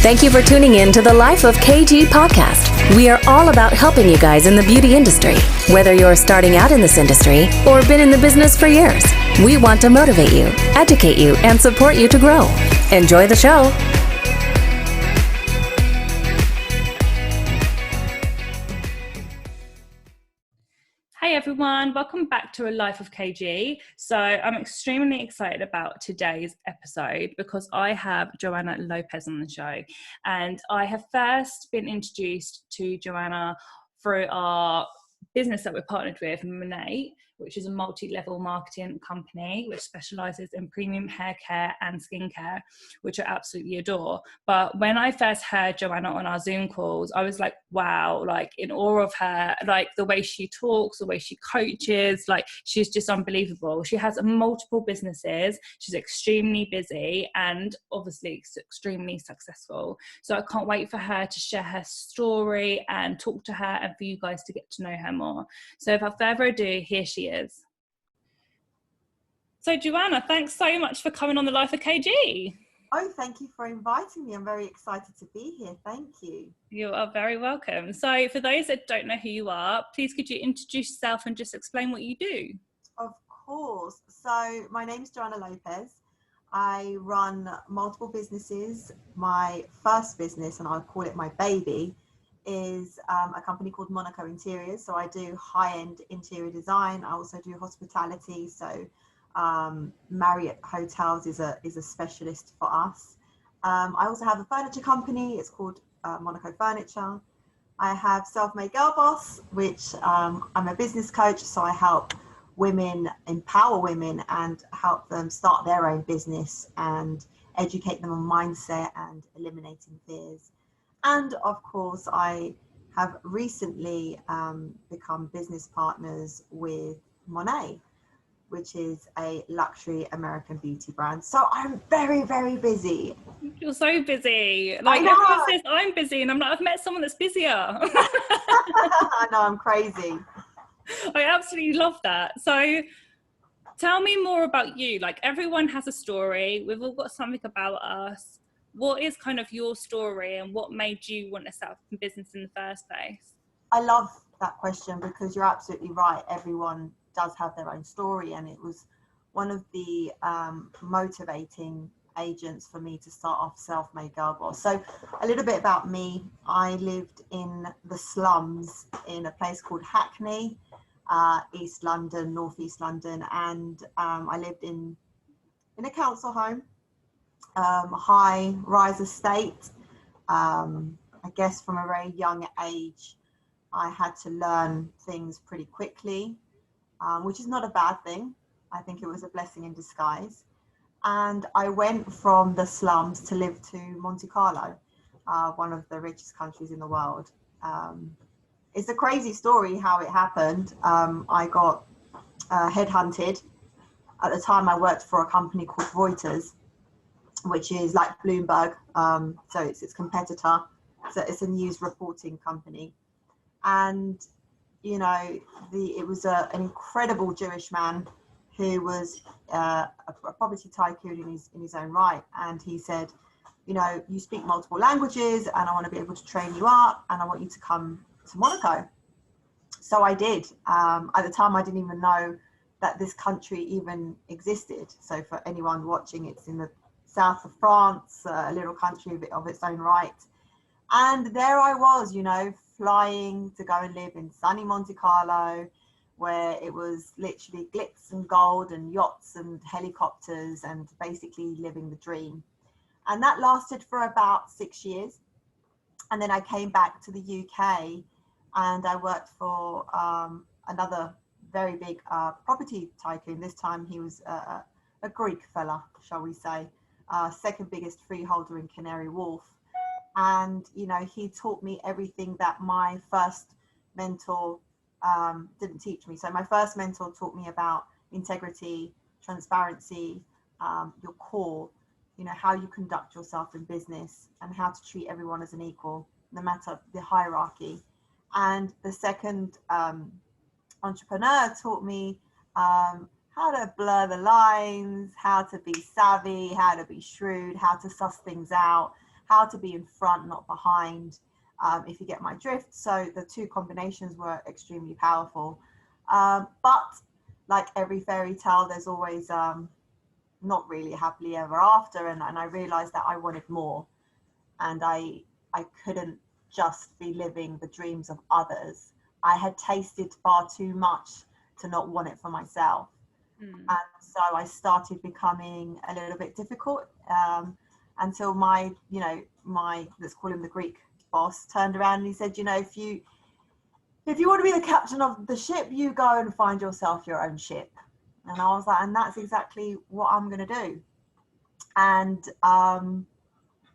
Thank you for tuning in to the Life of KG podcast. We are all about helping you guys in the beauty industry. Whether you're starting out in this industry or been in the business for years, we want to motivate you, educate you, and support you to grow. Enjoy the show. Hey everyone, welcome back to A Life of KG. So I'm extremely excited about today's episode because I have Joanna Lopez on the show, and I have first been introduced to Joanna through our business that we're partnered with, Marriot, which is a multi-level marketing company which specializes in premium hair care and skincare, which I absolutely adore. But when I first heard Joanna on our Zoom calls, I was like, wow, like in awe of her, like the way she talks, the way she coaches, like she's just unbelievable. She has multiple businesses. She's extremely busy and obviously extremely successful. So I can't wait for her to share her story and talk to her and for you guys to get to know her more. So without further ado, here she is. So Joanna, thanks so much for coming on the Life of KG. Oh, thank you for inviting me. I'm very excited to be here. Thank you. You are very welcome. So for those that don't know who you are, please could you introduce yourself and just explain what you do? Of course. So my name is Joanna Lopez. I run multiple businesses. My first business, and I'll call it my baby, is a company called Monaco Interiors. So I do high-end interior design. I also do hospitality. So Marriot hotels is a specialist for us. I also have a furniture company. It's called Monaco Furniture. I have Self-Made Girl Boss, which I'm a business coach. So I help women, empower women and help them start their own business and educate them on mindset and eliminating fears. And of course, I have recently become business partners with Monet, which is a luxury American beauty brand. So I'm very, very busy. You're so busy. Like everyone says I'm busy and I'm like, I've met someone that's busier. I know, I'm crazy. I absolutely love that. So tell me more about you. Like everyone has a story. We've all got something about us. What is kind of your story and what made you want to set up a business in the first place? I love that question because you're absolutely right. Everyone does have their own story, and it was one of the motivating agents for me to start off Self-Made Girl Boss. So a little bit about me. I lived in the slums in a place called Hackney, East London, Northeast London, and I lived in a council home. High rise estate. I guess from a very young age, I had to learn things pretty quickly, which is not a bad thing. I think it was a blessing in disguise. And I went from the slums to live to Monte Carlo, one of the richest countries in the world. It's a crazy story how it happened. I got headhunted. At the time, I worked for a company called Reuters, which is like Bloomberg, so it's its competitor. So it's a news reporting company, and you know, it was an incredible Jewish man who was a property tycoon in his own right, and he said, you know, you speak multiple languages, and I want to be able to train you up, and I want you to come to Monaco. So I did. At the time, I didn't even know that this country even existed. So for anyone watching, it's in the south of France, a little country of its own right. And there I was, you know, flying to go and live in sunny Monte Carlo, where it was literally glitz and gold and yachts and helicopters and basically living the dream. And that lasted for about 6 years. And then I came back to the UK and I worked for another very big property tycoon. This time he was a Greek fella, shall we say. Second biggest freeholder in Canary Wharf. And, you know, he taught me everything that my first mentor didn't teach me. So my first mentor taught me about integrity, transparency, your core, you know, how you conduct yourself in business and how to treat everyone as an equal, no matter the hierarchy. And the second entrepreneur taught me how to blur the lines, how to be savvy, how to be shrewd, how to suss things out, how to be in front, not behind, if you get my drift. So the two combinations were extremely powerful. But like every fairy tale, there's always not really happily ever after. And I realized that I wanted more. And I couldn't just be living the dreams of others. I had tasted far too much to not want it for myself. And so I started becoming a little bit difficult, until my, let's call him the Greek boss, turned around and he said, if you want to be the captain of the ship, you go and find yourself your own ship. And I was like, and that's exactly what I'm going to do. And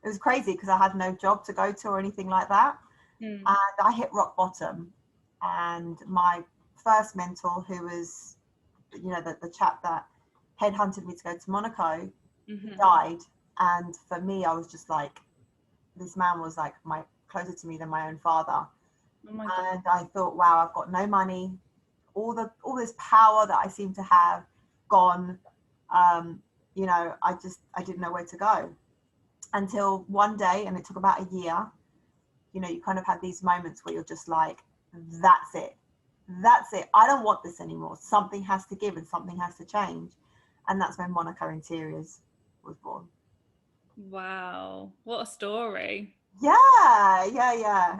it was crazy because I had no job to go to or anything like that. And I hit rock bottom. And my first mentor, who was, the chap that headhunted me to go to Monaco, died. And for me, I was just like, this man was like closer to me than my own father. Oh my God. And I thought, wow, I've got no money. All this power that I seem to have gone. I didn't know where to go until one day, and it took about a year. You kind of have these moments where you're just like, that's it. I don't want this anymore. Something has to give and something has to change. And that's when Monaco Interiors was born. Wow, what a story. Yeah.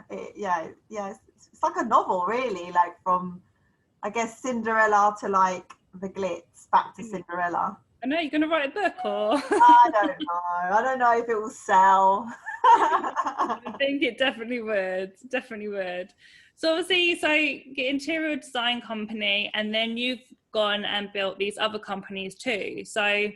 It's like a novel, really, like from, I guess, Cinderella to like the glitz back to Cinderella. I know, you're going to write a book or? I don't know if it will sell. I think it definitely would. So obviously, get interior design company, and then you've gone and built these other companies too. So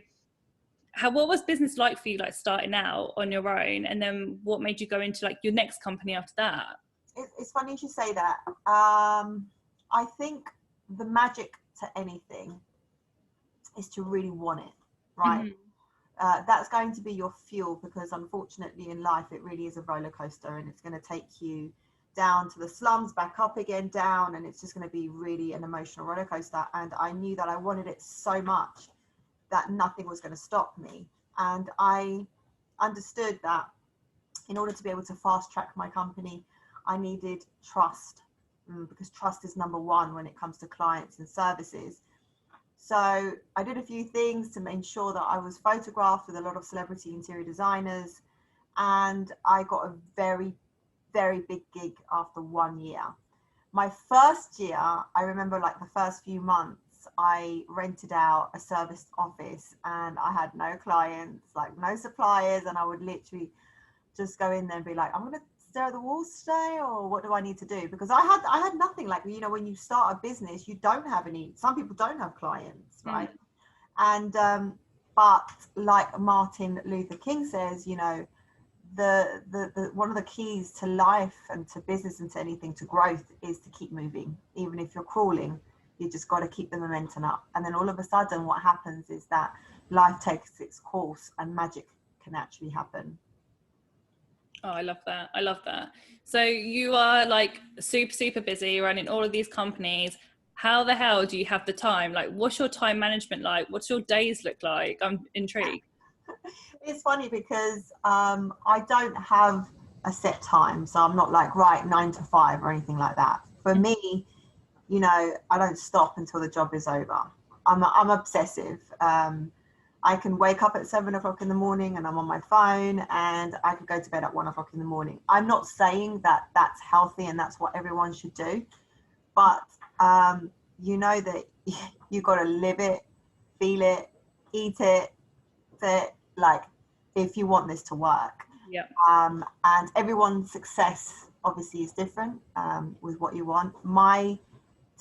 what was business like for you, like starting out on your own, and then what made you go into like your next company after that? It's funny you should say that. I think the magic to anything is to really want it, right? That's going to be your fuel, because unfortunately in life it really is a roller coaster, and it's going to take you down to the slums, back up again, down, and it's just going to be really an emotional roller coaster. And I knew that I wanted it so much that nothing was going to stop me. And I understood that in order to be able to fast track my company, I needed trust, because trust is number one when it comes to clients and services. So I did a few things to make sure that I was photographed with a lot of celebrity interior designers, and I got a very, very big gig after 1 year. My first year, I remember like the first few months, I rented out a serviced office and I had no clients, like no suppliers, and I would literally just go in there and be like, I'm going to stare at the walls today, or what do I need to do? Because I had nothing. Like, when you start a business, you don't have any, some people don't have clients, right? And but like Martin Luther King says, the one of the keys to life and to business and to anything, to growth, is to keep moving. Even if you're crawling, you just got to keep the momentum up. And then all of a sudden what happens is that life takes its course and magic can actually happen. Oh, I love that. So you are like super busy running all of these companies. How the hell do you have the time? Like, what's your time management like? What's your days look like? I'm intrigued. It's funny because I don't have a set time. So I'm not like, right, 9 to 5 or anything like that. For me, I don't stop until the job is over. I'm obsessive. I can wake up at 7 o'clock in the morning and I'm on my phone, and I could go to bed at 1 o'clock in the morning. I'm not saying that that's healthy and that's what everyone should do, but that you got to live it, feel it, eat it, like, if you want this to work. Yeah. And everyone's success obviously is different with what you want. My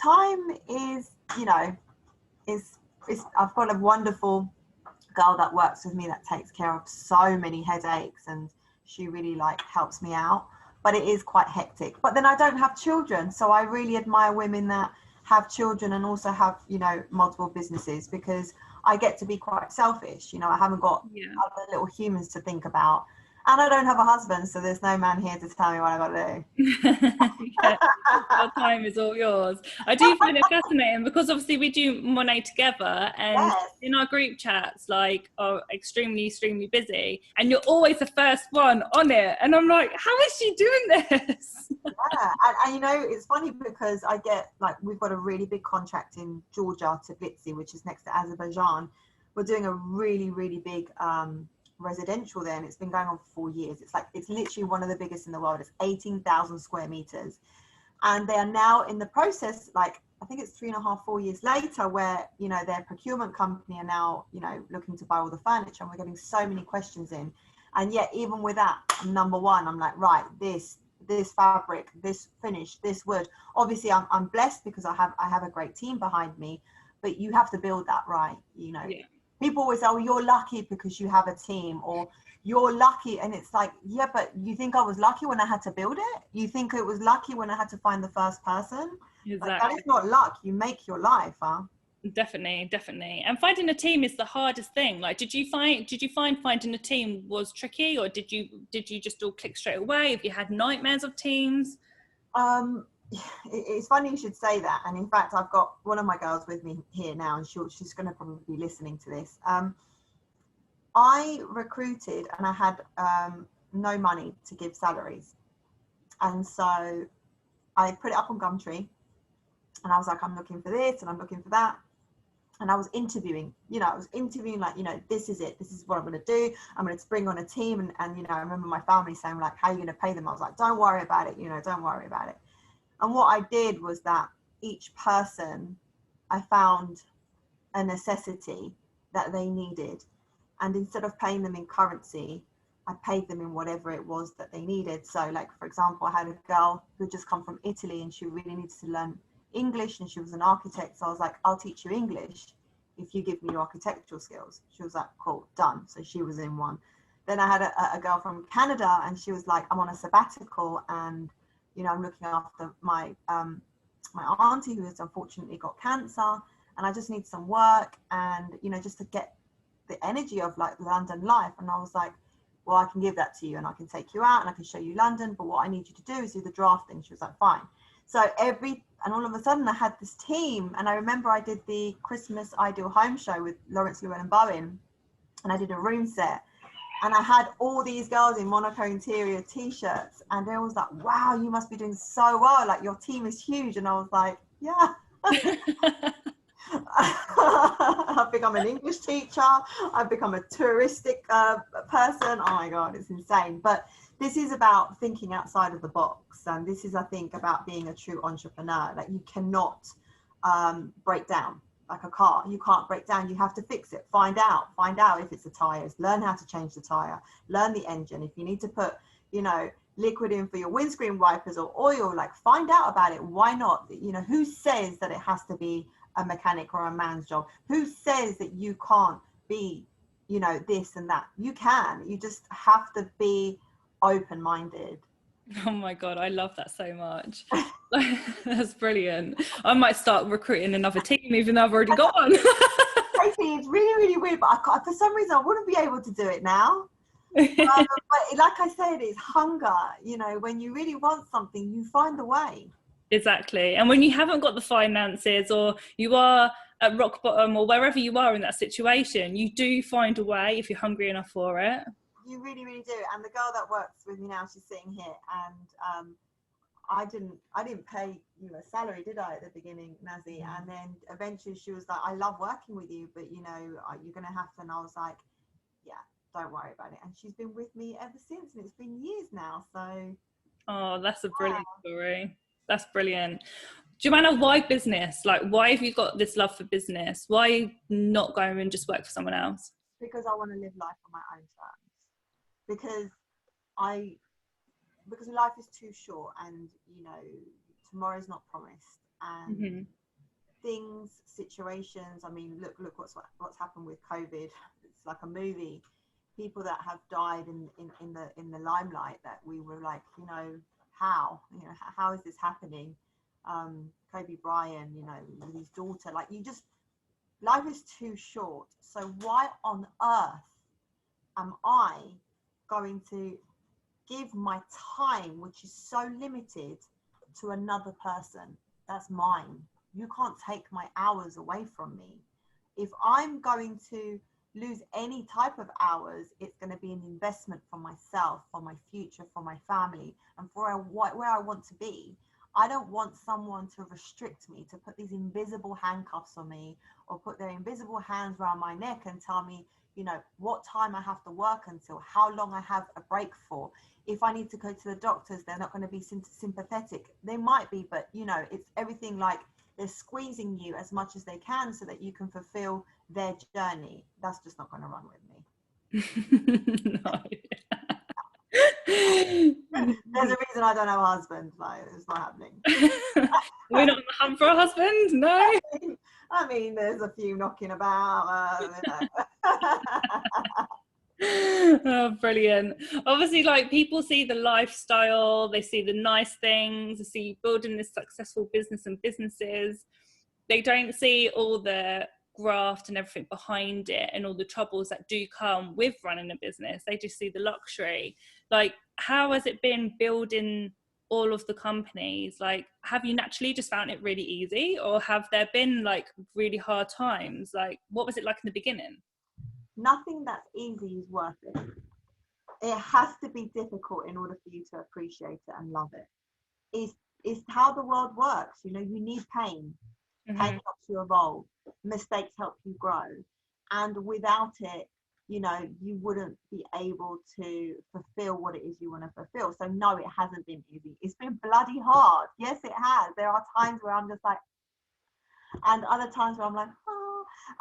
time is, I've got a wonderful girl that works with me that takes care of so many headaches, and she really helps me out, but it is quite hectic. But then I don't have children, so I really admire women that have children and also have multiple businesses, because I get to be quite selfish. I haven't got other little humans to think about. And I don't have a husband, so there's no man here to tell me what I got to do. Yeah, your time is all yours. I do find it fascinating because obviously we do Monet together, and Yes. in our group chats, like, are extremely busy, and you're always the first one on it, and I'm like, how is she doing this? Yeah, and you know, it's funny because I get, like, we've got a really big contract in Georgia, Tbilisi, which is next to Azerbaijan. We're doing a really big residential there, and it's been going on for 4 years. It's literally one of the biggest in the world. It's 18,000 square meters, and they are now in the process, like, I think it's 3.5-4 years later, where, you know, their procurement company are now, you know, looking to buy all the furniture, and we're getting so many questions in. And yet, even with that, I'm number one. I'm like, right, this fabric, this finish, this wood. Obviously, I'm blessed because I have a great team behind me, but you have to build that, right? You know, Yeah. People always say, oh, you're lucky because you have a team, or you're lucky. And it's like, yeah, but you think I was lucky when I had to build it? You think it was lucky when I had to find the first person? Exactly. Like, that is not luck. You make your life, huh? Definitely. And finding a team is the hardest thing. Like, did you find finding a team was tricky, or did you just all click straight away? Have you had nightmares of teams? It's funny you should say that. And in fact, I've got one of my girls with me here now, and she's going to probably be listening to this. I recruited, and I had no money to give salaries. And so I put it up on Gumtree, and I was like, I'm looking for this and I'm looking for that. And I was interviewing, like, you know, this is it. This is what I'm going to do. I'm going to bring on a team. And, you know, I remember my family saying, like, how are you going to pay them? I was like, don't worry about it. You know, don't worry about it. And what I did was that each person, I found a necessity that they needed. And instead of paying them in currency, I paid them in whatever it was that they needed. So, like, for example, I had a girl who had just come from Italy, and she really needed to learn English, and she was an architect. So I was like, I'll teach you English if you give me your architectural skills. She was like, cool, done. So she was in one. Then I had a girl from Canada, and she was like, I'm on a sabbatical, and, you know, I'm looking after my my auntie who has unfortunately got cancer, and I just need some work, and, you know, just to get the energy of, like, London life. And I was like, well, I can give that to you, and I can take you out, and I can show you London, but what I need you to do is do the drafting. She was like, fine. So and all of a sudden I had this team, and I remember I did the Christmas Ideal Home Show with Lawrence Llewellyn and Bowen, and I did a room set, and I had all these girls in Monaco Interior t-shirts, and they was like, wow, you must be doing so well, like, your team is huge. And I was like, yeah. I've become an English teacher, I've become a touristic person. Oh my God, it's insane. But this is about thinking outside of the box, and this is, I think, about being a true entrepreneur. Like, you cannot break down like a car. You can't break down. You have to fix it. Find out if it's the tires, learn how to change the tire, learn the engine. If you need to put, you know, liquid in for your windscreen wipers or oil, like, find out about it. Why not? You know, who says that it has to be a mechanic or a man's job? Who says that you can't be, you know, this and that? You can. You just have to be open-minded. Oh my God, I love that so much. That's brilliant. I might start recruiting another team, even though I've already got one. It's really weird, but for some reason I wouldn't be able to do it now. But like I said, it's hunger. You know, when you really want something, you find the way. Exactly. And when you haven't got the finances, or you are at rock bottom, or wherever you are in that situation, you do find a way if you're hungry enough for it. You really do. And the girl that works with me now, she's sitting here, and I didn't pay you a salary, did I, at the beginning, Nazi? And then eventually she was like, I love working with you, but, you know, you're going to have to. And I was like, yeah, don't worry about it. And she's been with me ever since, and it's been years now. So, oh, that's a brilliant story. That's brilliant. Joanna, why business? Like, why have you got this love for business? Why not go and just work for someone else? Because I want to live life on my own terms. Because life is too short, and, you know, tomorrow's not promised, and situations. I mean, look what's happened with COVID. It's like a movie. People that have died in the limelight, that we were like, you know, how is this happening? Kobe Bryant, you know, with his daughter. Like, life is too short. So why on earth am I going to give my time, which is so limited, to another person? That's mine. You can't take my hours away from me. If I'm going to lose any type of hours, it's going to be an investment for myself, for my future, for my family, and for where I want to be. I don't want someone to restrict me, to put these invisible handcuffs on me, or put their invisible hands around my neck and tell me, you know, what time I have to work until, how long I have a break for. If I need to go to the doctors, they're not going to be sympathetic. They might be, but, you know, it's everything like they're squeezing you as much as they can so that you can fulfill their journey. That's just not going to run with me. No. There's a reason I don't have a husband. Like, it's not happening. We're not on the hunt for a husband, no. I mean, there's a few knocking about. Oh, brilliant. Obviously, like, people see the lifestyle, they see the nice things, they see building this successful business and businesses. They don't see all the graft and everything behind it and all the troubles that do come with running a business. They just see the luxury. Like, how has it been building all of the companies? Like, have you naturally just found it really easy, or have there been like really hard times? Like, what was it like in the beginning? Nothing that's easy is worth it. It has to be difficult in order for you to appreciate it and love it. It's how the world works. You know, you need pain. Mm-hmm. Pain helps you evolve. Mistakes help you grow. And without it, you know, you wouldn't be able to fulfill what it is you want to fulfill. So no, it hasn't been easy. It's been bloody hard. Yes, it has. There are times where I'm just like, and other times where I'm like, oh.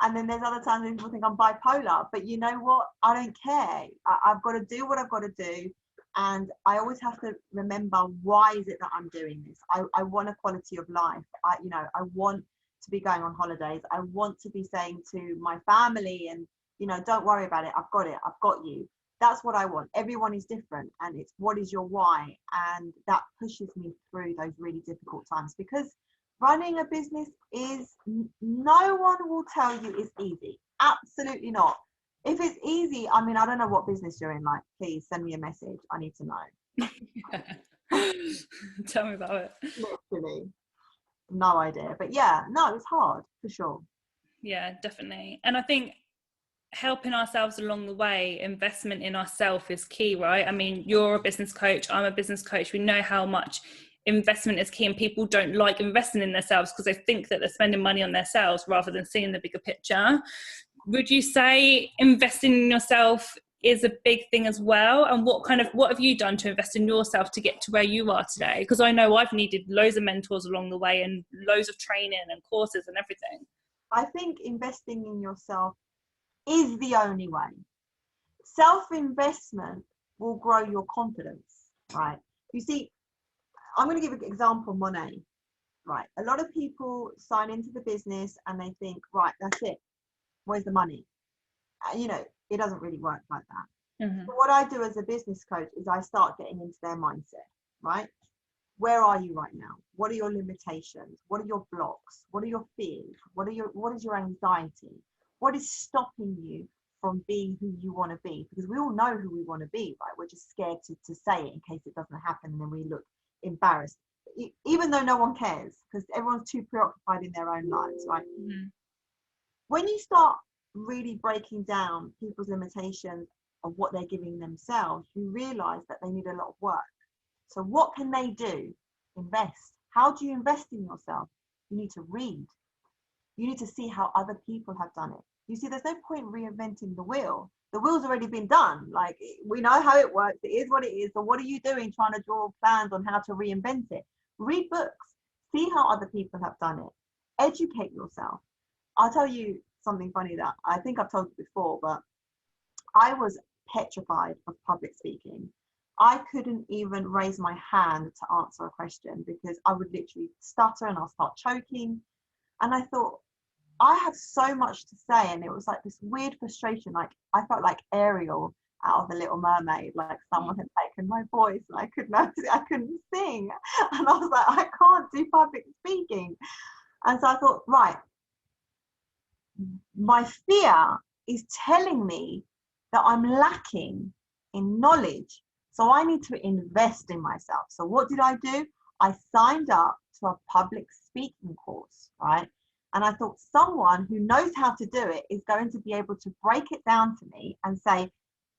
And then there's other times when people think I'm bipolar. But you know what? I don't care. I've got to do what I've got to do. And I always have to remember, why is it that I'm doing this? I want a quality of life. I want to be going on holidays. I want to be saying to my family, and, you know, don't worry about it. I've got it. I've got you. That's what I want. Everyone is different. And it's, what is your why? And that pushes me through those really difficult times, because running a business is, no one will tell you it's easy. Absolutely not. If it's easy, I mean, I don't know what business you're in. Like, please send me a message. I need to know. Yeah. Tell me about it. Literally. No idea. But yeah, no, it's hard for sure. Yeah, definitely. And I think helping ourselves along the way, investment in ourselves is key, right? I mean, you're a business coach, I'm a business coach. We know how much investment is key, and people don't like investing in themselves because they think that they're spending money on themselves rather than seeing the bigger picture. Would you say investing in yourself is a big thing as well? And what have you done to invest in yourself to get to where you are today? Because I know I've needed loads of mentors along the way and loads of training and courses and everything. I think investing in yourself is the only way. Self-investment will grow your confidence, right? You see, I'm going to give an example, Monet, right? A lot of people sign into the business and they think, right, that's it. Where's the money? You know, it doesn't really work like that. Mm-hmm. So what I do as a business coach is I start getting into their mindset, right? Where are you right now? What are your limitations? What are your blocks? What are your fears? What is your anxiety? What is stopping you from being who you want to be? Because we all know who we want to be, right? We're just scared to say it in case it doesn't happen, and then we look embarrassed, even though no one cares, because everyone's too preoccupied in their own lives, right? Mm-hmm. When you start really breaking down people's limitations of what they're giving themselves, you realize that they need a lot of work. So what can they do? Invest. How do you invest in yourself? You need to read. You need to see how other people have done it. You see, there's no point reinventing the wheel. The wheel's already been done. Like, we know how it works. It is what it is. So what are you doing trying to draw plans on how to reinvent it? Read books. See how other people have done it. Educate yourself. I'll tell you something funny that I think I've told you before, but I was petrified of public speaking. I couldn't even raise my hand to answer a question because I would literally stutter and I'll start choking. And I thought, I have so much to say. And it was like this weird frustration. Like, I felt like Ariel out of The Little Mermaid, like someone had taken my voice and I couldn't sing. And I was like, I can't do public speaking. And so I thought, right, my fear is telling me that I'm lacking in knowledge. So I need to invest in myself. So what did I do? I signed up to a public speaking course, right? And I thought someone who knows how to do it is going to be able to break it down to me and say,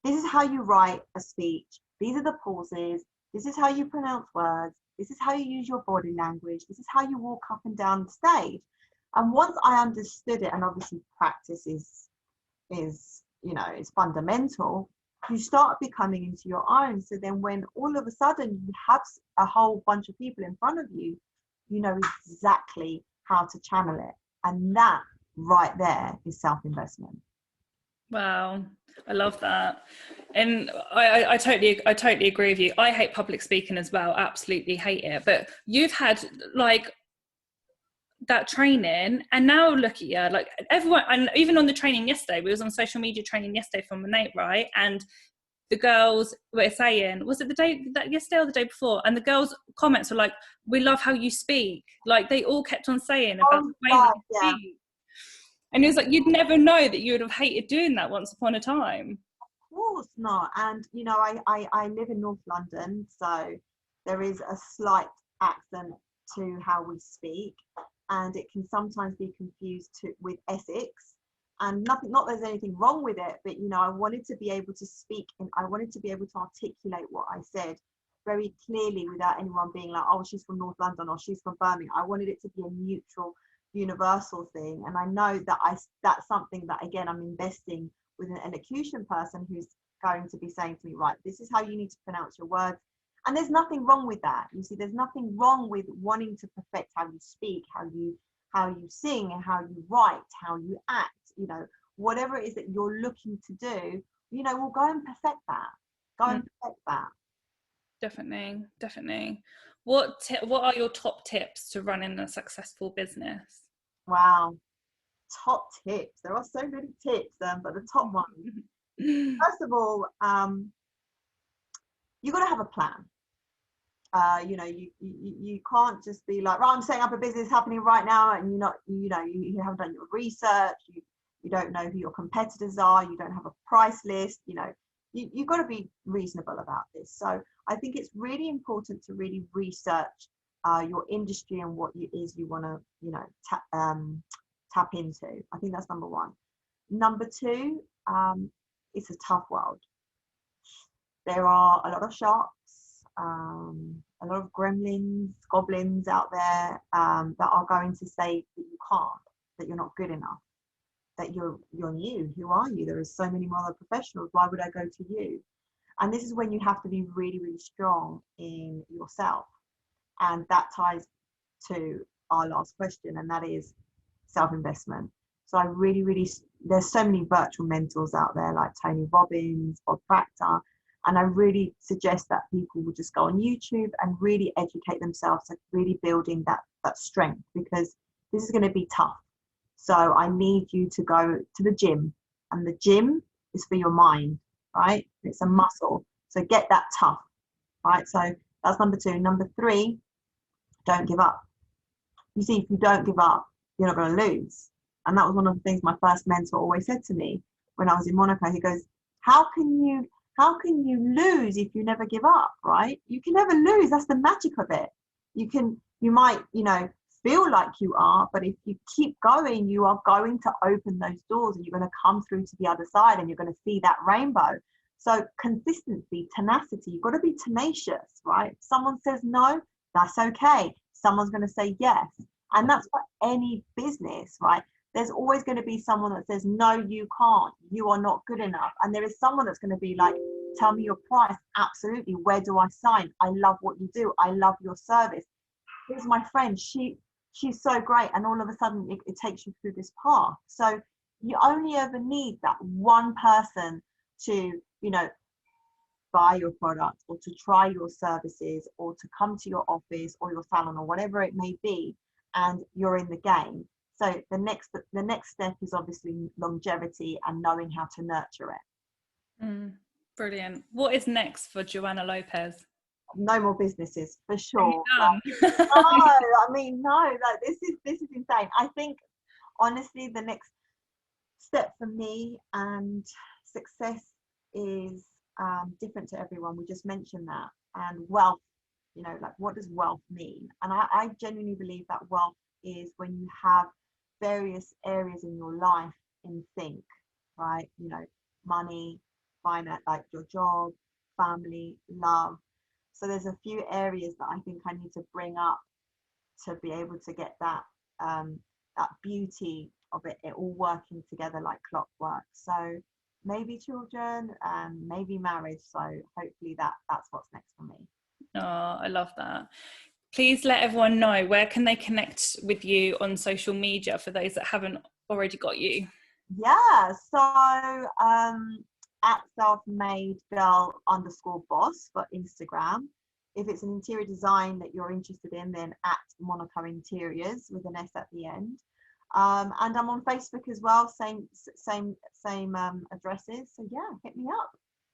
this is how you write a speech. These are the pauses. This is how you pronounce words. This is how you use your body language. This is how you walk up and down the stage. And once I understood it, and obviously practice is it's fundamental, you start becoming into your own. So then when all of a sudden you have a whole bunch of people in front of you, you know exactly how to channel it. And that right there is self-investment. Wow, I love that. And I totally agree with you. I hate public speaking as well, absolutely hate it. But you've had like that training, and now look at you, like everyone, and even on the training yesterday, we was on social media training yesterday from Marriot, right? And the girls were saying, was it yesterday or the day before? And the girls' comments were like, we love how you speak. Like they all kept on saying about the way that you speak. And it was like, you'd never know that you would have hated doing that once upon a time. Of course not. And, you know, I live in North London, so there is a slight accent to how we speak. And it can sometimes be confused with Essex. And not that there's anything wrong with it, but, you know, I wanted to be able to speak and I wanted to be able to articulate what I said very clearly without anyone being like, oh, she's from North London or she's from Birmingham. I wanted it to be a neutral, universal thing. And I know that that's something that, again, I'm investing with an elocution person who's going to be saying to me, right, this is how you need to pronounce your words. And there's nothing wrong with that. You see, there's nothing wrong with wanting to perfect how you speak, how you sing, and how you write, how you act, you know, whatever it is that you're looking to do, you know, we'll go and perfect that. Go and perfect that. Definitely. What are your top tips to running a successful business? Wow. Top tips. There are so many tips, but the top one. First of all, you got to have a plan. You know, you can't just be like, right, I'm setting up a business happening right now, and you haven't done your research, you don't know who your competitors are, you don't have a price list, you know, you've got to be reasonable about this. So I think it's really important to really research your industry and what it is you want to, you know, tap into. I think that's number one. Number two, it's a tough world. There are a lot of sharks, a lot of gremlins, goblins out there that are going to say that you can't, that you're not good enough, that you're new. Who are you? There are so many more other professionals. Why would I go to you? And this is when you have to be really, really strong in yourself. And that ties to our last question, and that is self-investment. So I really, there's so many virtual mentors out there like Tony Robbins, Bob Proctor, and I really suggest that people will just go on YouTube and really educate themselves at really building that strength, because this is going to be tough. So I need you to go to the gym, and the gym is for your mind, right? It's a muscle. So get that tough, right? So that's number two. Number three, don't give up. You see, if you don't give up, you're not going to lose. And that was one of the things my first mentor always said to me when I was in Monaco. He goes, how can you lose if you never give up, right? You can never lose. That's the magic of it. You might, you know, feel like you are, but if you keep going, you are going to open those doors and you're going to come through to the other side and you're going to see that rainbow. So consistency, tenacity, you've got to be tenacious, right? If someone says no, that's okay. Someone's going to say yes. And that's for any business, right? There's always going to be someone that says, no, you can't, you are not good enough. And there is someone that's going to be like, tell me your price. Absolutely. Where do I sign? I love what you do. I love your service. Here's my friend. She's so great. And all of a sudden it takes you through this path. So you only ever need that one person to, you know, buy your product or to try your services or to come to your office or your salon or whatever it may be. And you're in the game. So the next step is obviously longevity and knowing how to nurture it. Brilliant. What is next for Joanna Lopez? No more businesses, for sure. Like, this is insane. I think honestly the next step for me and success is different to everyone. We just mentioned that. And wealth, you know, like, what does wealth mean? And I genuinely believe that wealth is when you have various areas in your life in sync, right? You know, money, finance, like your job, family, love. So there's a few areas that I think I need to bring up to be able to get that that beauty of it all working together like clockwork. So maybe children, maybe marriage. So hopefully that's what's next for me. Oh, I love that. Please let everyone know, where can they connect with you on social media for those that haven't already got you? Yeah, so at selfmadegirl_boss for Instagram. If it's an interior design that you're interested in, then at Monaco Interiors with an S at the end. And I'm on Facebook as well, same addresses. So yeah, hit me up.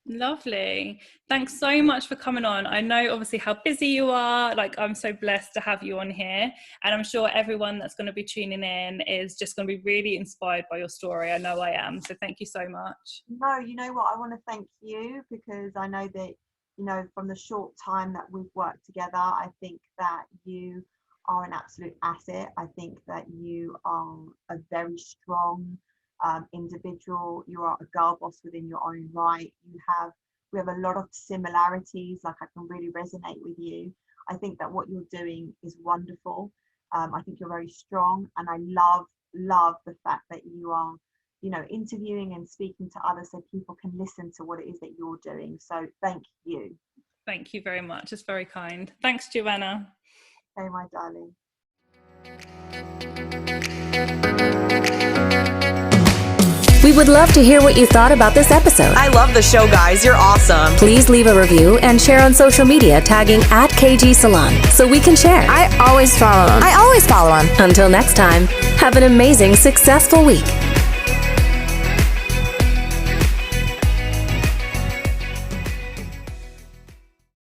Lovely. Thanks so much for coming on. I know obviously how busy you are. Like, I'm so blessed to have you on here, and I'm sure everyone that's going to be tuning in is just going to be really inspired by your story. I know I am. So thank you so much. No, you know what? I want to thank you, because I know that, you know, from the short time that we've worked together, I think that you are an absolute asset. I think that you are a very strong individual. You are a girl boss within your own right. We have a lot of similarities. Like, I can really resonate with you. I think that what you're doing is wonderful. I think you're very strong, and I love the fact that you are, you know, interviewing and speaking to others so people can listen to what it is that you're doing. So thank you. Thank you very much. It's very kind. Thanks, Joanna. Okay, my darling. We would love to hear what you thought about this episode. I love the show, guys. You're awesome. Please leave a review and share on social media tagging @KG Salon so we can share. I always follow them. Until next time, have an amazing, successful week.